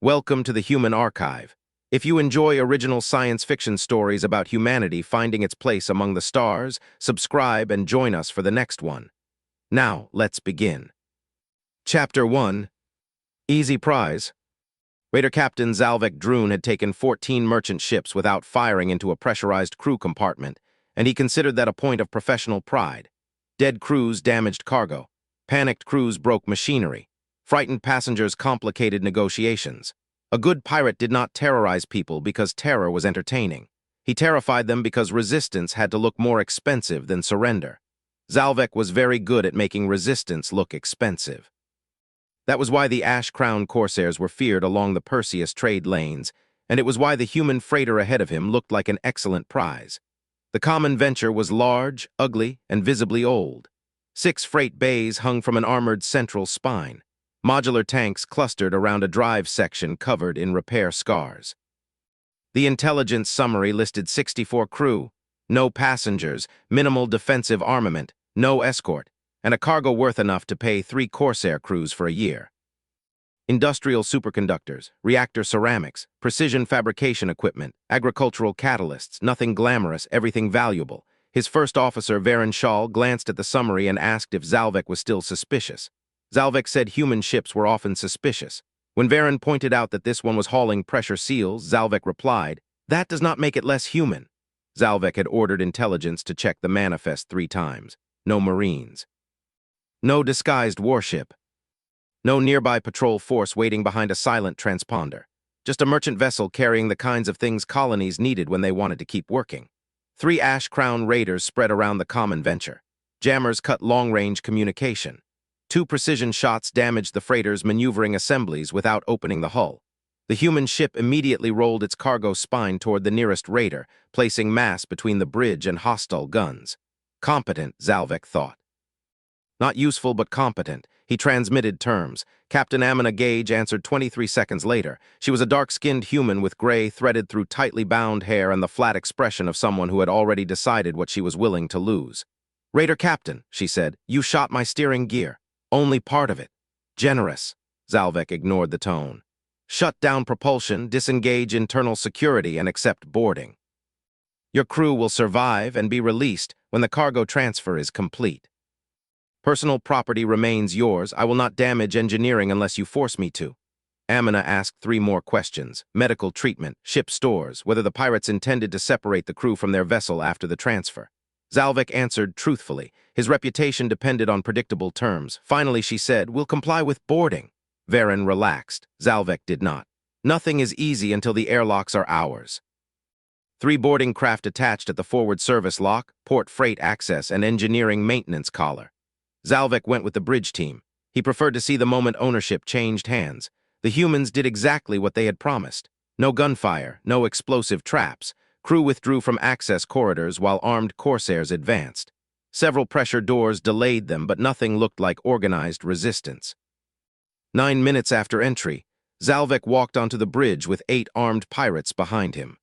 Welcome to the Human Archive. If you enjoy original science fiction stories about humanity finding its place among the stars, subscribe and join us for the next one. Now, let's begin. Chapter 1. Easy Prize. Raider Captain Xalvek Droon had taken 14 merchant ships without firing into a pressurized crew compartment, and he considered that a point of professional pride. Dead crews damaged cargo. Panicked crews broke machinery. Frightened passengers complicated negotiations. A good pirate did not terrorize people because terror was entertaining. He terrified them because resistance had to look more expensive than surrender. Xalvek was very good at making resistance look expensive. That was why the ash-crowned corsairs were feared along the Perseus trade lanes, and it was why the human freighter ahead of him looked like an excellent prize. The common venture was large, ugly, and visibly old. 6 freight bays hung from an armored central spine. Modular tanks clustered around a drive section covered in repair scars. The intelligence summary listed 64 crew, no passengers, minimal defensive armament, no escort, and a cargo worth enough to pay 3 Corsair crews for a year. Industrial superconductors, reactor ceramics, precision fabrication equipment, agricultural catalysts, nothing glamorous, everything valuable. His first officer, Varen Shaw, glanced at the summary and asked if Xalvek was still suspicious. Xalvek said human ships were often suspicious. When Varen pointed out that this one was hauling pressure seals, Xalvek replied, "That does not make it less human." Xalvek had ordered intelligence to check the manifest 3 times. No Marines. No disguised warship. No nearby patrol force waiting behind a silent transponder. Just a merchant vessel carrying the kinds of things colonies needed when they wanted to keep working. 3 ash-crowned raiders spread around the common venture. Jammers cut long-range communication. 2 precision shots damaged the freighter's maneuvering assemblies without opening the hull. The human ship immediately rolled its cargo spine toward the nearest raider, placing mass between the bridge and hostile guns. Competent, Xalvek thought. Not useful, but competent. He transmitted terms. Captain Amina Gage answered 23 seconds later. She was a dark-skinned human with gray threaded through tightly bound hair and the flat expression of someone who had already decided what she was willing to lose. "Raider Captain," she said, "you shot my steering gear. Only part of it. Generous." Xalvek ignored the tone. "Shut down propulsion, disengage internal security, and accept boarding. Your crew will survive and be released when the cargo transfer is complete. Personal property remains yours. I will not damage engineering unless you force me to." Amina asked 3 more questions: medical treatment, ship stores, whether the pirates intended to separate the crew from their vessel after the transfer. Xalvek answered truthfully. His reputation depended on predictable terms. Finally, she said, "We'll comply with boarding." Varen relaxed. Xalvek did not. Nothing is easy until the airlocks are ours. 3 boarding craft attached at the forward service lock, port freight access, and engineering maintenance collar. Xalvek went with the bridge team. He preferred to see the moment ownership changed hands. The humans did exactly what they had promised. No gunfire, no explosive traps. Crew withdrew from access corridors while armed corsairs advanced. Several pressure doors delayed them, but nothing looked like organized resistance. 9 minutes after entry, Xalvek walked onto the bridge with 8 armed pirates behind him.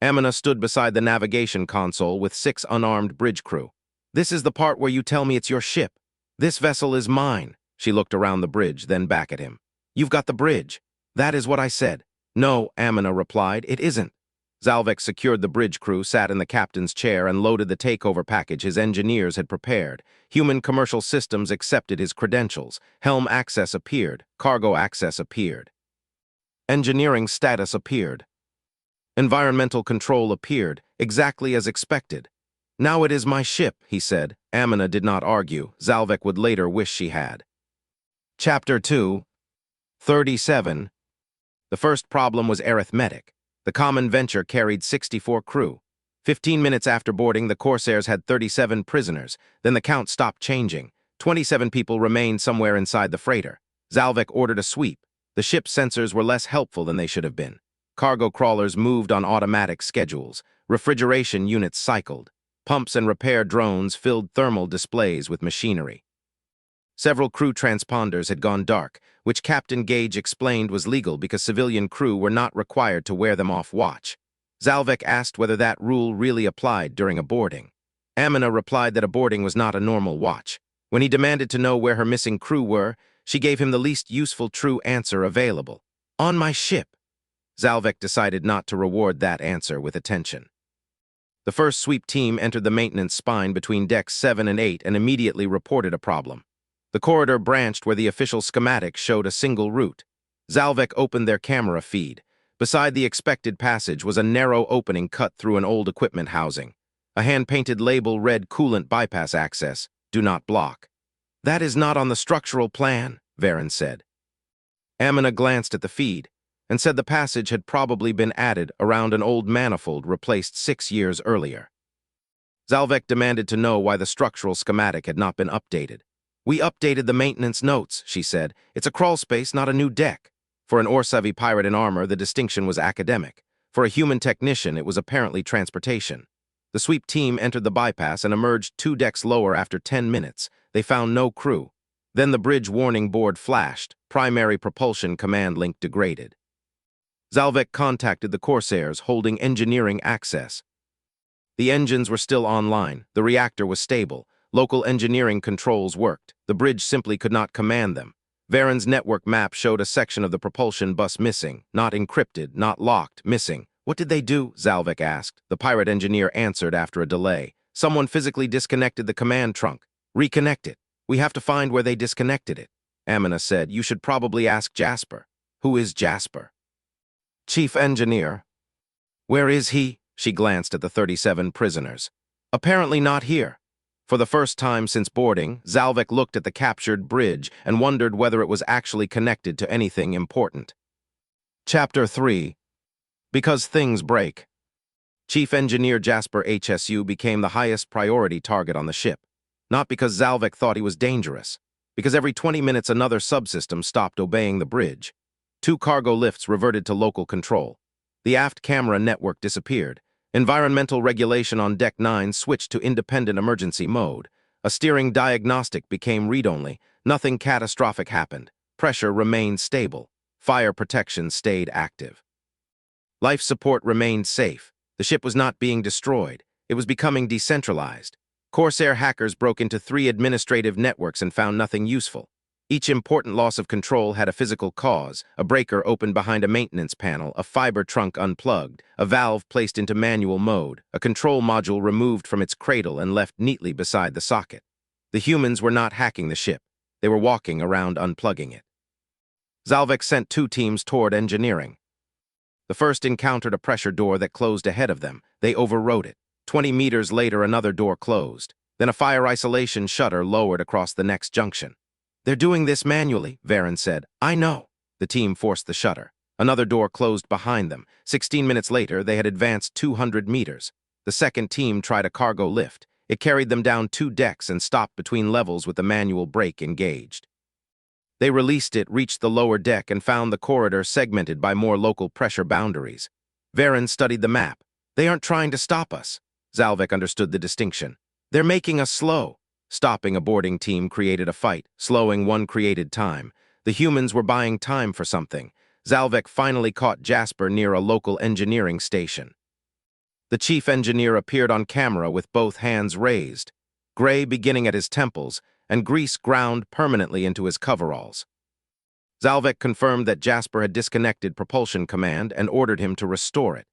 Amina stood beside the navigation console with 6 unarmed bridge crew. "This is the part where you tell me it's your ship. This vessel is mine." She looked around the bridge, then back at him. "You've got the bridge." "That is what I said." "No," Amina replied, "it isn't." Xalvek secured the bridge crew, sat in the captain's chair, and loaded the takeover package his engineers had prepared. Human commercial systems accepted his credentials. Helm access appeared. Cargo access appeared. Engineering status appeared. Environmental control appeared, exactly as expected. "Now it is my ship," he said. Amina did not argue. Xalvek would later wish she had. Chapter 2. 37. The first problem was arithmetic. The common venture carried 64 crew. 15 minutes after boarding, the Corsairs had 37 prisoners. Then the count stopped changing. 27 people remained somewhere inside the freighter. Xalvek ordered a sweep. The ship's sensors were less helpful than they should have been. Cargo crawlers moved on automatic schedules. Refrigeration units cycled. Pumps and repair drones filled thermal displays with machinery. Several crew transponders had gone dark, which Captain Gage explained was legal because civilian crew were not required to wear them off watch. Xalvek asked whether that rule really applied during a boarding. Amina replied that a boarding was not a normal watch. When he demanded to know where her missing crew were, she gave him the least useful true answer available. On my ship. Xalvek decided not to reward that answer with attention. The first sweep team entered the maintenance spine between decks 7 and 8 and immediately reported a problem. The corridor branched where the official schematic showed a single route. Xalvek opened their camera feed. Beside the expected passage was a narrow opening cut through an old equipment housing. A hand-painted label read coolant bypass access, do not block. That is not on the structural plan, Varen said. Amina glanced at the feed and said the passage had probably been added around an old manifold replaced 6 years earlier. Xalvek demanded to know why the structural schematic had not been updated. We updated the maintenance notes, she said. It's a crawl space, not a new deck. For an Orsavi pirate in armor, the distinction was academic. For a human technician, it was apparently transportation. The sweep team entered the bypass and emerged 2 decks lower after 10 minutes. They found no crew. Then the bridge warning board flashed. Primary propulsion command link degraded. Xalvek contacted the Corsairs, holding engineering access. The engines were still online. The reactor was stable. Local engineering controls worked. The bridge simply could not command them. Varen's network map showed a section of the propulsion bus missing, not encrypted, not locked, missing. What did they do? Xalvek asked. The pirate engineer answered after a delay. Someone physically disconnected the command trunk. Reconnect it. We have to find where they disconnected it. Amina said, you should probably ask Jasper. Who is Jasper? Chief engineer. Where is he? She glanced at the 37 prisoners. Apparently not here. For the first time since boarding, Xalvek looked at the captured bridge and wondered whether it was actually connected to anything important. Chapter 3. Because things break. Chief Engineer Jasper HSU became the highest priority target on the ship. Not because Xalvek thought he was dangerous. Because every 20 minutes another subsystem stopped obeying the bridge. 2 cargo lifts reverted to local control. The aft camera network disappeared. Environmental regulation on Deck 9 switched to independent emergency mode. A steering diagnostic became read-only. Nothing catastrophic happened. Pressure remained stable. Fire protection stayed active. Life support remained safe. The ship was not being destroyed. It was becoming decentralized. Corsair hackers broke into 3 administrative networks and found nothing useful. Each important loss of control had a physical cause: a breaker opened behind a maintenance panel, a fiber trunk unplugged, a valve placed into manual mode, a control module removed from its cradle and left neatly beside the socket. The humans were not hacking the ship. They were walking around unplugging it. Xalvek sent 2 teams toward engineering. The first encountered a pressure door that closed ahead of them. They overrode it. 20 meters later, another door closed. Then a fire isolation shutter lowered across the next junction. They're doing this manually, Varen said. I know. The team forced the shutter. Another door closed behind them. 16 minutes later, they had advanced 200 meters. The second team tried a cargo lift. It carried them down 2 decks and stopped between levels with the manual brake engaged. They released it, reached the lower deck, and found the corridor segmented by more local pressure boundaries. Varen studied the map. They aren't trying to stop us. Xalvek understood the distinction. They're making us slow. Stopping a boarding team created a fight. Slowing one created time. The humans were buying time for something. Xalvek finally caught Jasper near a local engineering station. The chief engineer appeared on camera with both hands raised, gray beginning at his temples, and grease ground permanently into his coveralls. Xalvek confirmed that Jasper had disconnected propulsion command and ordered him to restore it.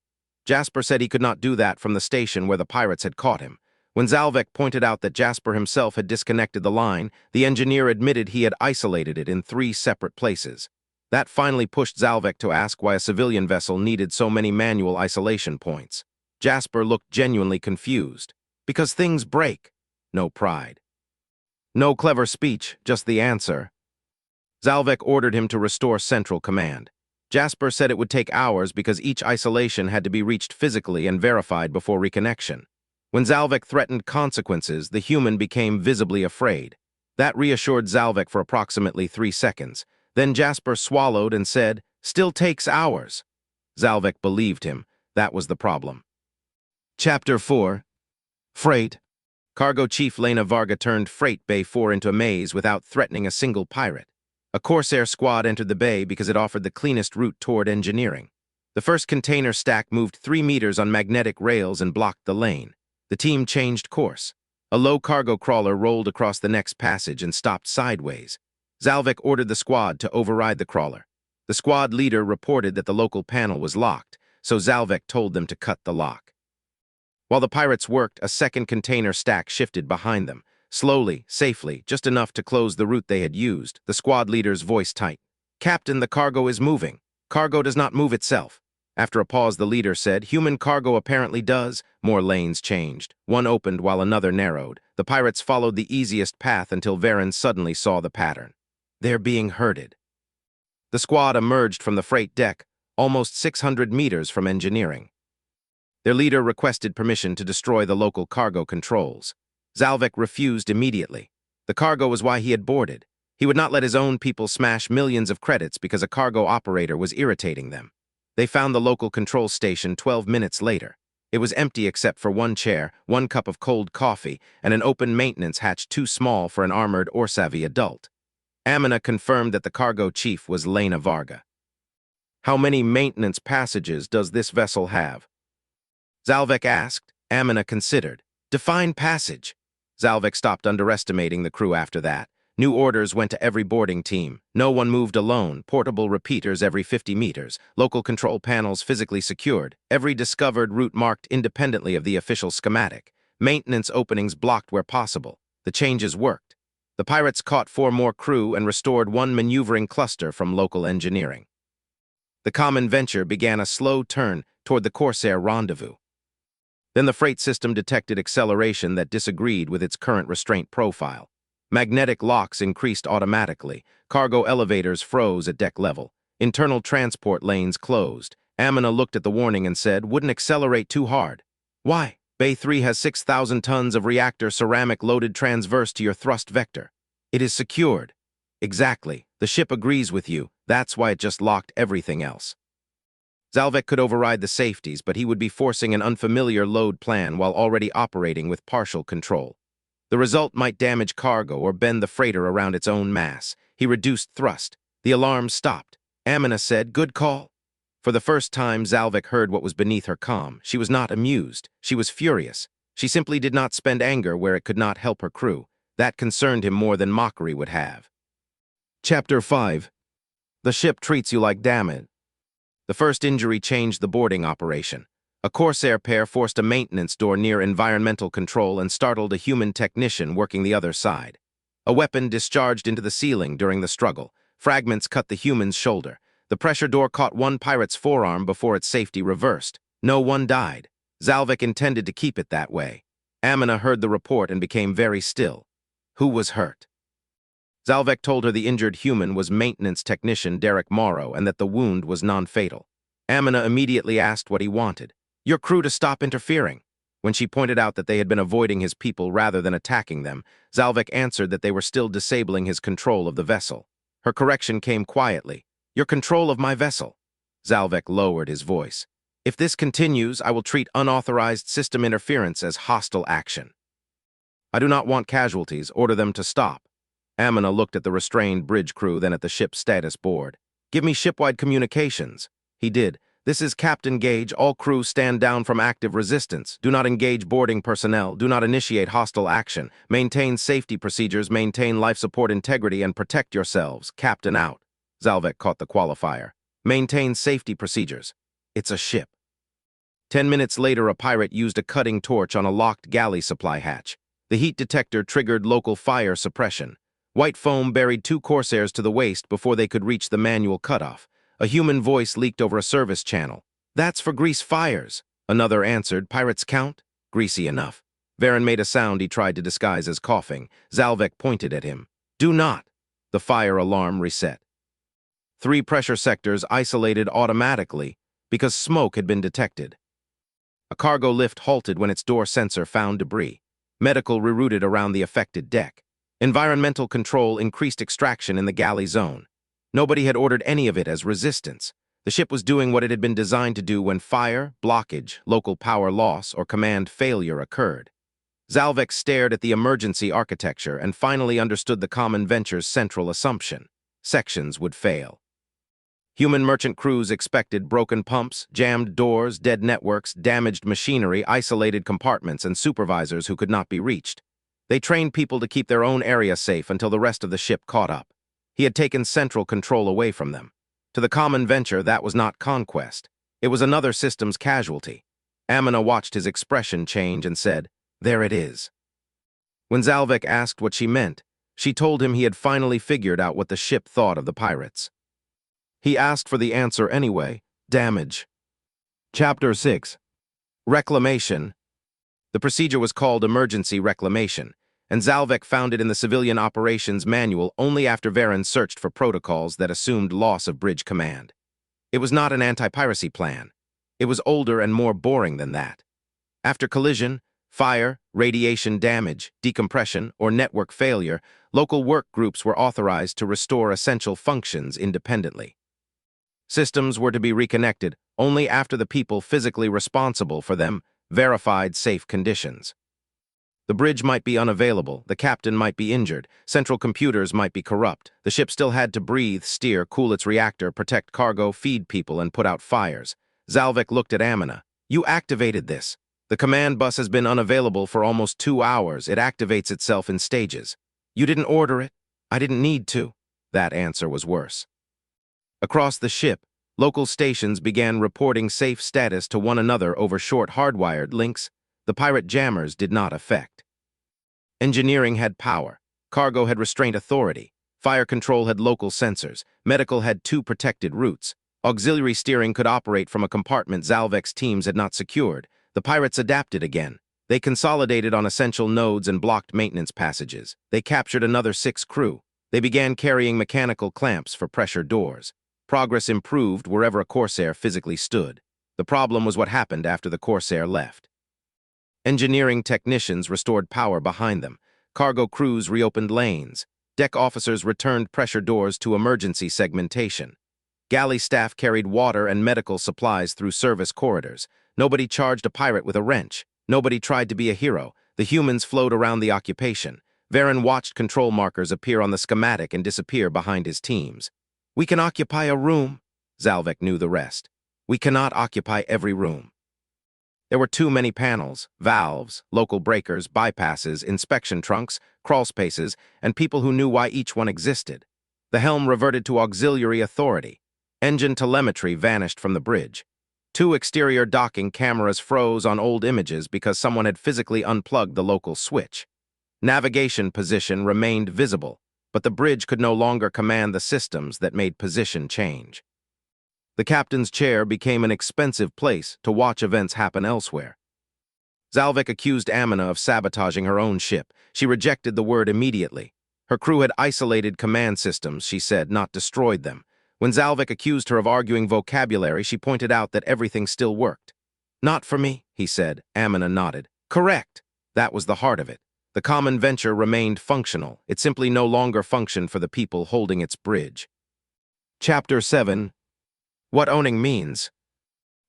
Jasper said he could not do that from the station where the pirates had caught him. When Xalvek pointed out that Jasper himself had disconnected the line, the engineer admitted he had isolated it in 3 separate places. That finally pushed Xalvek to ask why a civilian vessel needed so many manual isolation points. Jasper looked genuinely confused. Because things break. No pride. No clever speech, just the answer. Xalvek ordered him to restore central command. Jasper said it would take hours because each isolation had to be reached physically and verified before reconnection. When Xalvek threatened consequences, the human became visibly afraid. That reassured Xalvek for approximately 3 seconds. Then Jasper swallowed and said, "Still takes hours." Xalvek believed him. That was the problem. Chapter 4. Freight. Cargo Chief Lena Varga turned Freight Bay 4 into a maze without threatening a single pirate. A Corsair squad entered the bay because it offered the cleanest route toward engineering. The first container stack moved 3 meters on magnetic rails and blocked the lane. The team changed course. A low cargo crawler rolled across the next passage and stopped sideways. Xalvek ordered the squad to override the crawler. The squad leader reported that the local panel was locked, so Xalvek told them to cut the lock. While the pirates worked, a second container stack shifted behind them. Slowly, safely, just enough to close the route they had used. The squad leader's voice tight. "Captain, the cargo is moving. Cargo does not move itself." After a pause, the leader said, "Human cargo apparently does." More lanes changed. One opened while another narrowed. The pirates followed the easiest path until Varen suddenly saw the pattern. They're being herded. The squad emerged from the freight deck, almost 600 meters from engineering. Their leader requested permission to destroy the local cargo controls. Xalvek refused immediately. The cargo was why he had boarded. He would not let his own people smash millions of credits because a cargo operator was irritating them. They found the local control station 12 minutes later. It was empty except for one chair, one cup of cold coffee, and an open maintenance hatch too small for an armored Orsavi adult. Amina confirmed that the cargo chief was Lena Varga. "How many maintenance passages does this vessel have?" Xalvek asked. Amina considered. "Define passage." Xalvek stopped underestimating the crew after that. New orders went to every boarding team. No one moved alone. Portable repeaters every 50 meters. Local control panels physically secured. Every discovered route marked independently of the official schematic. Maintenance openings blocked where possible. The changes worked. The pirates caught 4 more crew and restored 1 maneuvering cluster from local engineering. The common venture began a slow turn toward the Corsair rendezvous. Then the freight system detected acceleration that disagreed with its current restraint profile. Magnetic locks increased automatically. Cargo elevators froze at deck level. Internal transport lanes closed. Amina looked at the warning and said, "Wouldn't accelerate too hard." "Why? Bay 3 has 6,000 tons of reactor ceramic loaded transverse to your thrust vector. It is secured." "Exactly. The ship agrees with you. That's why it just locked everything else." Xalvek could override the safeties, but he would be forcing an unfamiliar load plan while already operating with partial control. The result might damage cargo or bend the freighter around its own mass. He reduced thrust. The alarm stopped. Amina said, "Good call." For the first time, Xalvek heard what was beneath her calm. She was not amused. She was furious. She simply did not spend anger where it could not help her crew. That concerned him more than mockery would have. Chapter 5. The ship treats you like damage. The first injury changed the boarding operation. A Corsair pair forced a maintenance door near environmental control and startled a human technician working the other side. A weapon discharged into the ceiling during the struggle. Fragments cut the human's shoulder. The pressure door caught one pirate's forearm before its safety reversed. No one died. Xalvek intended to keep it that way. Amina heard the report and became very still. Who was hurt? Xalvek told her the injured human was maintenance technician Derek Morrow and that the wound was non-fatal. Amina immediately asked what he wanted. "Your crew to stop interfering." When she pointed out that they had been avoiding his people rather than attacking them, Xalvek answered that they were still disabling his control of the vessel. Her correction came quietly. "Your control of my vessel." Xalvek lowered his voice. "If this continues, I will treat unauthorized system interference as hostile action. I do not want casualties. Order them to stop." Amina looked at the restrained bridge crew, then at the ship's status board. "Give me shipwide communications." He did. "This is Captain Gage. All crew stand down from active resistance. Do not engage boarding personnel. Do not initiate hostile action. Maintain safety procedures. Maintain life support integrity and protect yourselves. Captain out." Xalvek caught the qualifier. "Maintain safety procedures." It's a ship. 10 minutes later, a pirate used a cutting torch on a locked galley supply hatch. The heat detector triggered local fire suppression. White foam buried 2 Corsairs to the waist before they could reach the manual cutoff. A human voice leaked over a service channel. "That's for grease fires." Another answered, "Pirates count?" "Greasy enough." Varen made a sound he tried to disguise as coughing. Xalvek pointed at him. "Do not." The fire alarm reset. 3 pressure sectors isolated automatically because smoke had been detected. A cargo lift halted when its door sensor found debris. Medical rerouted around the affected deck. Environmental control increased extraction in the galley zone. Nobody had ordered any of it as resistance. The ship was doing what it had been designed to do when fire, blockage, local power loss, or command failure occurred. Xalvek stared at the emergency architecture and finally understood the common venture's central assumption. Sections would fail. Human merchant crews expected broken pumps, jammed doors, dead networks, damaged machinery, isolated compartments, and supervisors who could not be reached. They trained people to keep their own area safe until the rest of the ship caught up. He had taken central control away from them. To the common venture, that was not conquest. It was another system's casualty. Amina watched his expression change and said, "There it is." When Xalvek asked what she meant, she told him he had finally figured out what the ship thought of the pirates. He asked for the answer anyway: damage. Chapter 6. Reclamation. The procedure was called emergency reclamation, and Xalvek found it in the Civilian Operations Manual only after Varen searched for protocols that assumed loss of bridge command. It was not an anti-piracy plan. It was older and more boring than that. After collision, fire, radiation damage, decompression, or network failure, local work groups were authorized to restore essential functions independently. Systems were to be reconnected only after the people physically responsible for them verified safe conditions. The bridge might be unavailable, the captain might be injured, central computers might be corrupt, the ship still had to breathe, steer, cool its reactor, protect cargo, feed people, and put out fires. Xalvek looked at Amina. "You activated this. The command bus has been unavailable for almost 2 hours. It activates itself in stages. You didn't order it. I didn't need to." That answer was worse. Across the ship, local stations began reporting safe status to one another over short hardwired links. The pirate jammers did not affect. Engineering had power. Cargo had restraint authority. Fire control had local sensors. Medical had 2 protected routes. Auxiliary steering could operate from a compartment Xalvek's teams had not secured. The pirates adapted again. They consolidated on essential nodes and blocked maintenance passages. They captured another 6 crew. They began carrying mechanical clamps for pressure doors. Progress improved wherever a Corsair physically stood. The problem was what happened after the Corsair left. Engineering technicians restored power behind them. Cargo crews reopened lanes. Deck officers returned pressure doors to emergency segmentation. Galley staff carried water and medical supplies through service corridors. Nobody charged a pirate with a wrench. Nobody tried to be a hero. The humans flowed around the occupation. Varen watched control markers appear on the schematic and disappear behind his teams. "We can occupy a room." Xalvek knew the rest. "We cannot occupy every room." There were too many panels, valves, local breakers, bypasses, inspection trunks, crawl spaces, and people who knew why each one existed. The helm reverted to auxiliary authority. Engine telemetry vanished from the bridge. 2 exterior docking cameras froze on old images because someone had physically unplugged the local switch. Navigation position remained visible, but the bridge could no longer command the systems that made position change. The captain's chair became an expensive place to watch events happen elsewhere. Xalvek accused Amina of sabotaging her own ship. She rejected the word immediately. Her crew had isolated command systems, she said, not destroyed them. When Xalvek accused her of arguing vocabulary, she pointed out that everything still worked. "Not for me," he said. Amina nodded. "Correct." That was the heart of it. The common venture remained functional. It simply no longer functioned for the people holding its bridge. Chapter 7. What owning means.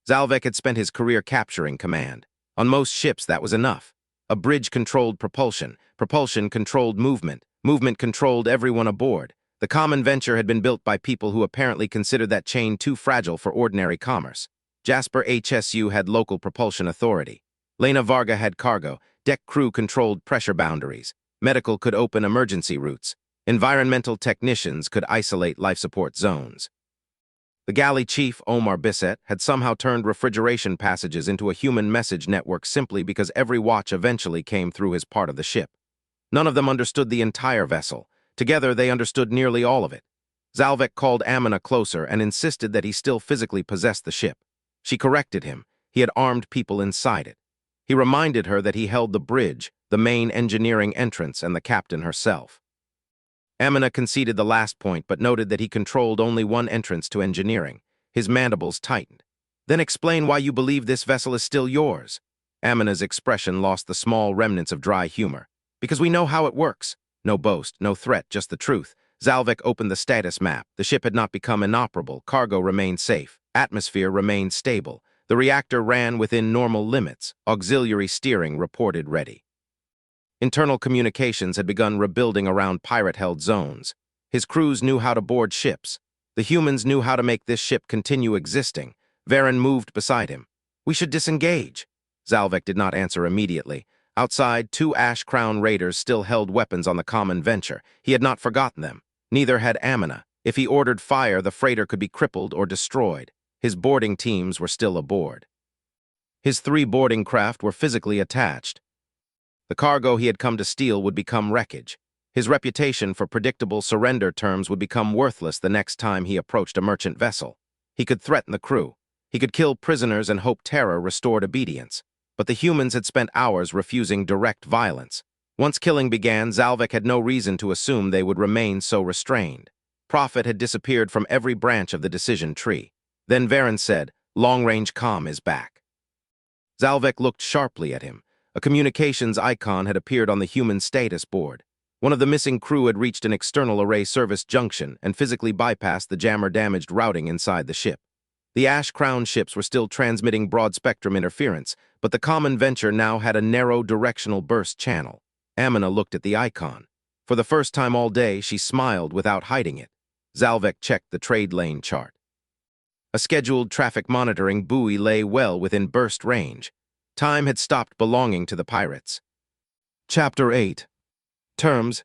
Xalvek had spent his career capturing command. On most ships, that was enough. A bridge controlled propulsion. Propulsion controlled movement. Movement controlled everyone aboard. The common venture had been built by people who apparently considered that chain too fragile for ordinary commerce. Jasper HSU had local propulsion authority. Lena Varga had cargo. Deck crew controlled pressure boundaries. Medical could open emergency routes. Environmental technicians could isolate life support zones. The galley chief, Omar Bisset, had somehow turned refrigeration passages into a human message network simply because every watch eventually came through his part of the ship. None of them understood the entire vessel. Together, they understood nearly all of it. Xalvek called Amina closer and insisted that he still physically possessed the ship. She corrected him. He had armed people inside it. He reminded her that he held the bridge, the main engineering entrance, and the captain herself. Amina conceded the last point, but noted that he controlled only one entrance to engineering. His mandibles tightened. "Then explain why you believe this vessel is still yours." Amina's expression lost the small remnants of dry humor. "Because we know how it works." No boast, no threat, just the truth. Xalvek opened the status map. The ship had not become inoperable. Cargo remained safe. Atmosphere remained stable. The reactor ran within normal limits. Auxiliary steering reported ready. Internal communications had begun rebuilding around pirate-held zones. His crews knew how to board ships. The humans knew how to make this ship continue existing. Varen moved beside him. "We should disengage." Xalvek did not answer immediately. Outside, 2 Ash Crown raiders still held weapons on the common venture. He had not forgotten them. Neither had Amina. If he ordered fire, the freighter could be crippled or destroyed. His boarding teams were still aboard. His 3 boarding craft were physically attached. The cargo he had come to steal would become wreckage. His reputation for predictable surrender terms would become worthless the next time he approached a merchant vessel. He could threaten the crew. He could kill prisoners and hope terror restored obedience. But the humans had spent hours refusing direct violence. Once killing began, Xalvek had no reason to assume they would remain so restrained. Profit had disappeared from every branch of the decision tree. Then Varen said, "Long-range comm is back." Xalvek looked sharply at him. A communications icon had appeared on the human status board. One of the missing crew had reached an external array service junction and physically bypassed the jammer-damaged routing inside the ship. The ash-crowned ships were still transmitting broad-spectrum interference, but the common venture now had a narrow directional burst channel. Amina looked at the icon. For the first time all day, she smiled without hiding it. Xalvek checked the trade lane chart. A scheduled traffic monitoring buoy lay well within burst range. Time had stopped belonging to the pirates. Chapter 8. Terms.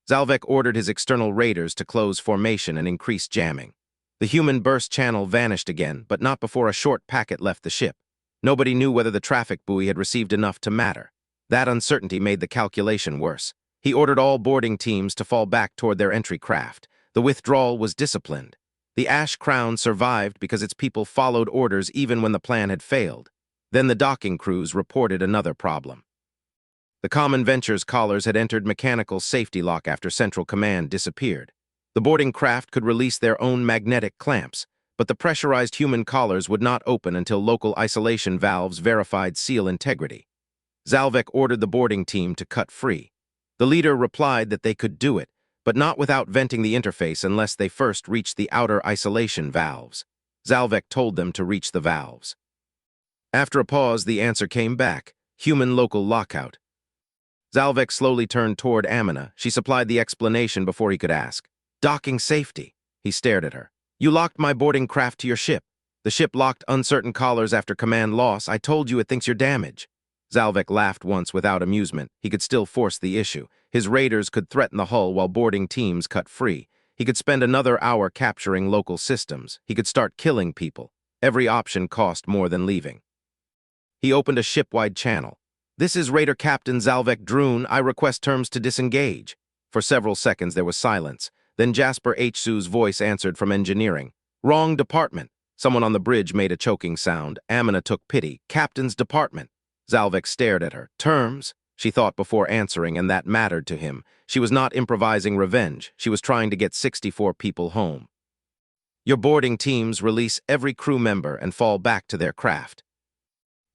Xalvek ordered his external raiders to close formation and increase jamming. The human burst channel vanished again, but not before a short packet left the ship. Nobody knew whether the traffic buoy had received enough to matter. That uncertainty made the calculation worse. He ordered all boarding teams to fall back toward their entry craft. The withdrawal was disciplined. The Ash Crown survived because its people followed orders even when the plan had failed. Then the docking crews reported another problem. The Common Venture's collars had entered mechanical safety lock after Central Command disappeared. The boarding craft could release their own magnetic clamps, but the pressurized human collars would not open until local isolation valves verified seal integrity. Xalvek ordered the boarding team to cut free. The leader replied that they could do it, but not without venting the interface unless they first reached the outer isolation valves. Xalvek told them to reach the valves. After a pause, the answer came back: human local lockout. Xalvek slowly turned toward Amina. She supplied the explanation before he could ask. Docking safety. He stared at her. You locked my boarding craft to your ship. The ship locked uncertain collars after command loss. I told you it thinks you're damaged. Xalvek laughed once without amusement. He could still force the issue. His raiders could threaten the hull while boarding teams cut free. He could spend another hour capturing local systems. He could start killing people. Every option cost more than leaving. He opened a ship-wide channel. This is Raider Captain Xalvek Droon. I request terms to disengage. For several seconds there was silence. Then Jasper H. Sue's voice answered from engineering. Wrong department. Someone on the bridge made a choking sound. Amina took pity. Captain's department. Xalvek stared at her. Terms? She thought before answering, and that mattered to him. She was not improvising revenge. She was trying to get 64 people home. Your boarding teams release every crew member and fall back to their craft.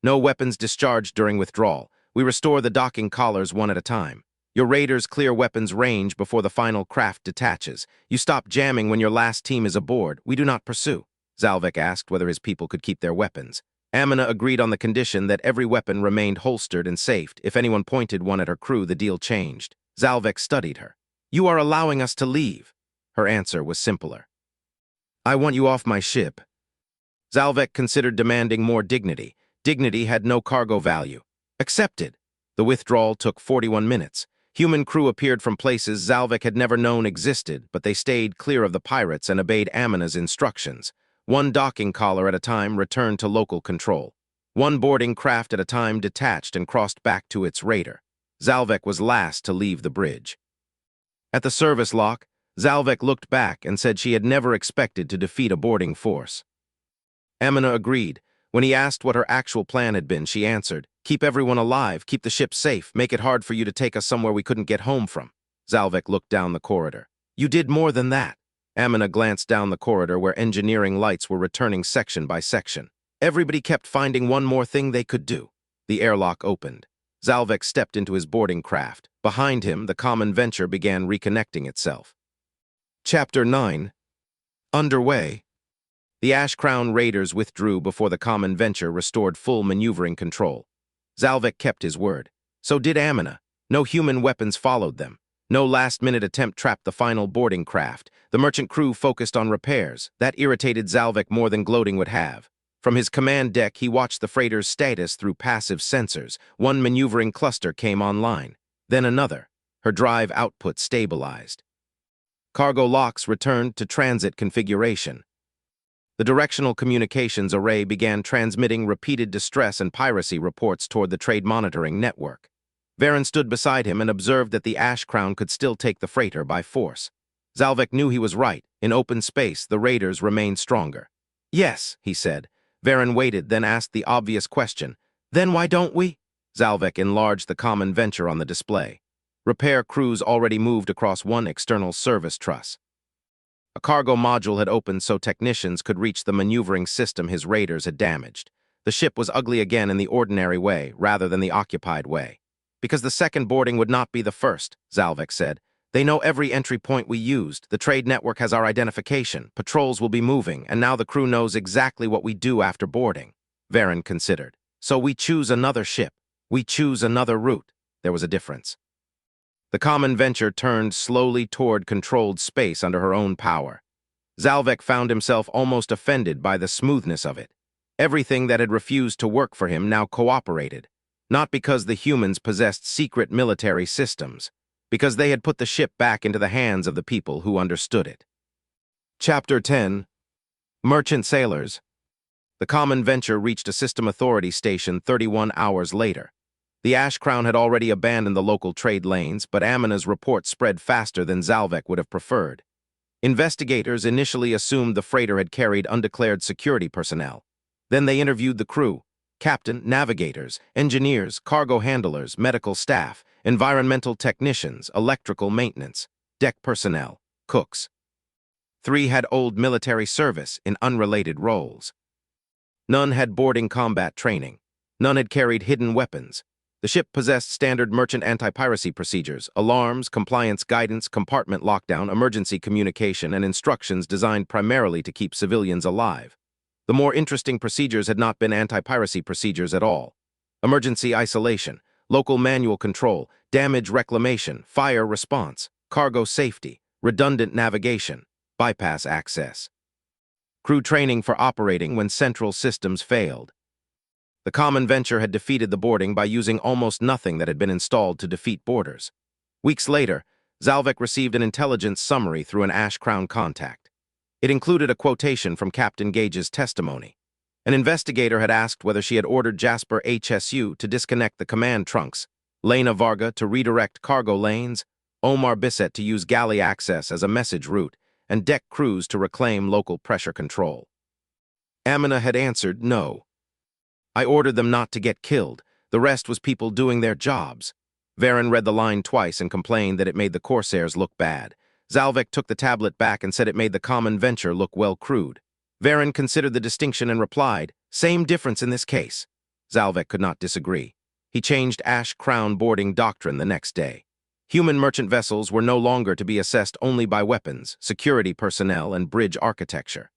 No weapons discharged during withdrawal. We restore the docking collars one at a time. Your raiders clear weapons range before the final craft detaches. You stop jamming when your last team is aboard. We do not pursue. Xalvek asked whether his people could keep their weapons. Amina agreed on the condition that every weapon remained holstered and safed. If anyone pointed one at her crew, the deal changed. Xalvek studied her. You are allowing us to leave. Her answer was simpler. I want you off my ship. Xalvek considered demanding more dignity. Dignity had no cargo value. Accepted. The withdrawal took 41 minutes. Human crew appeared from places Xalvek had never known existed, but they stayed clear of the pirates and obeyed Amina's instructions. One docking collar at a time returned to local control. One boarding craft at a time detached and crossed back to its raider. Xalvek was last to leave the bridge. At the service lock, Xalvek looked back and said she had never expected to defeat a boarding force. Amina agreed. When he asked what her actual plan had been, she answered, keep everyone alive, keep the ship safe, make it hard for you to take us somewhere we couldn't get home from. Xalvek looked down the corridor. You did more than that. Amina glanced down the corridor where engineering lights were returning section by section. Everybody kept finding one more thing they could do. The airlock opened. Xalvek stepped into his boarding craft. Behind him, the Common Venture began reconnecting itself. Chapter 9. Underway. The Ash Crown raiders withdrew before the Common Venture restored full maneuvering control. Xalvek kept his word. So did Amina. No human weapons followed them. No last-minute attempt trapped the final boarding craft. The merchant crew focused on repairs. That irritated Xalvek more than gloating would have. From his command deck, he watched the freighter's status through passive sensors. One maneuvering cluster came online. Then another. Her drive output stabilized. Cargo locks returned to transit configuration. The directional communications array began transmitting repeated distress and piracy reports toward the trade monitoring network. Varen stood beside him and observed that the Ash Crown could still take the freighter by force. Xalvek knew he was right. In open space, the raiders remained stronger. Yes, he said. Varen waited, then asked the obvious question. Then why don't we? Xalvek enlarged the common venture on the display. Repair crews already moved across one external service truss. A cargo module had opened so technicians could reach the maneuvering system his raiders had damaged. The ship was ugly again in the ordinary way, rather than the occupied way. Because the second boarding would not be the first, Xalvek said. They know every entry point we used. The trade network has our identification. Patrols will be moving, and now the crew knows exactly what we do after boarding. Varen considered. So we choose another ship. We choose another route. There was a difference. The common venture turned slowly toward controlled space under her own power. Xalvek found himself almost offended by the smoothness of it. Everything that had refused to work for him now cooperated, not because the humans possessed secret military systems, because they had put the ship back into the hands of the people who understood it. Chapter 10. Merchant Sailors. The common venture reached a system authority station 31 hours later. The Ash Crown had already abandoned the local trade lanes, but Amina's report spread faster than Xalvek would have preferred. Investigators initially assumed the freighter had carried undeclared security personnel. Then they interviewed the crew: captain, navigators, engineers, cargo handlers, medical staff, environmental technicians, electrical maintenance, deck personnel, cooks. 3 had old military service in unrelated roles. None had boarding combat training. None had carried hidden weapons. The ship possessed standard merchant anti-piracy procedures: alarms, compliance guidance, compartment lockdown, emergency communication, and instructions designed primarily to keep civilians alive. The more interesting procedures had not been anti-piracy procedures at all. Emergency isolation, local manual control, damage reclamation, fire response, cargo safety, redundant navigation, bypass access. Crew training for operating when central systems failed. The common venture had defeated the boarding by using almost nothing that had been installed to defeat boarders. Weeks later, Xalvek received an intelligence summary through an Ash Crown contact. It included a quotation from Captain Gage's testimony. An investigator had asked whether she had ordered Jasper HSU to disconnect the command trunks, Lena Varga to redirect cargo lanes, Omar Bisset to use galley access as a message route, and deck crews to reclaim local pressure control. Amina had answered no. I ordered them not to get killed. The rest was people doing their jobs. Varen read the line twice and complained that it made the Corsairs look bad. Xalvek took the tablet back and said it made the common venture look well crewed. Varen considered the distinction and replied, same difference in this case. Xalvek could not disagree. He changed Ash Crown boarding doctrine the next day. Human merchant vessels were no longer to be assessed only by weapons, security personnel, and bridge architecture.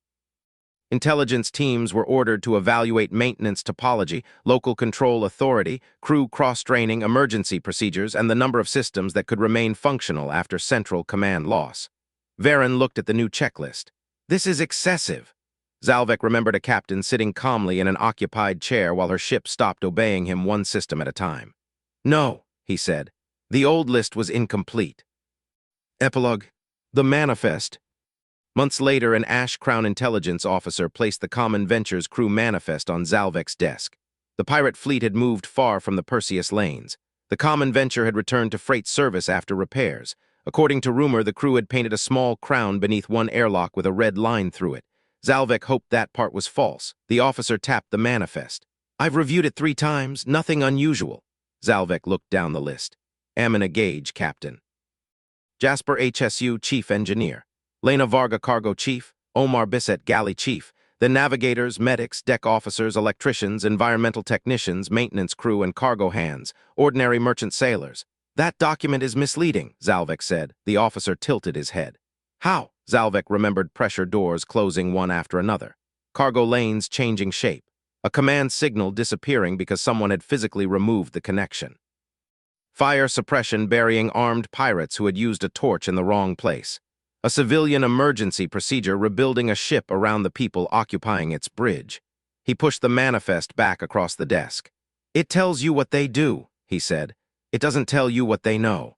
Intelligence teams were ordered to evaluate maintenance topology, local control authority, crew cross-training, emergency procedures, and the number of systems that could remain functional after central command loss. Varen looked at the new checklist. This is excessive. Xalvek remembered a captain sitting calmly in an occupied chair while her ship stopped obeying him one system at a time. No, he said. The old list was incomplete. Epilogue. The Manifest. Months later, an Ash Crown intelligence officer placed the Common Venture's crew manifest on Xalvek's desk. The pirate fleet had moved far from the Perseus lanes. The Common Venture had returned to freight service after repairs. According to rumor, the crew had painted a small crown beneath one airlock with a red line through it. Xalvek hoped that part was false. The officer tapped the manifest. I've reviewed it 3 times, nothing unusual. Xalvek looked down the list. Amina Gage, Captain. Jasper HSU, Chief Engineer. Lena Varga, Cargo Chief. Omar Bisset, Galley Chief. Then navigators, medics, deck officers, electricians, environmental technicians, maintenance crew, and cargo hands, ordinary merchant sailors. That document is misleading, Xalvek said. The officer tilted his head. How? Xalvek remembered pressure doors closing one after another. Cargo lanes changing shape. A command signal disappearing because someone had physically removed the connection. Fire suppression burying armed pirates who had used a torch in the wrong place. A civilian emergency procedure rebuilding a ship around the people occupying its bridge. He pushed the manifest back across the desk. It tells you what they do, he said. It doesn't tell you what they know.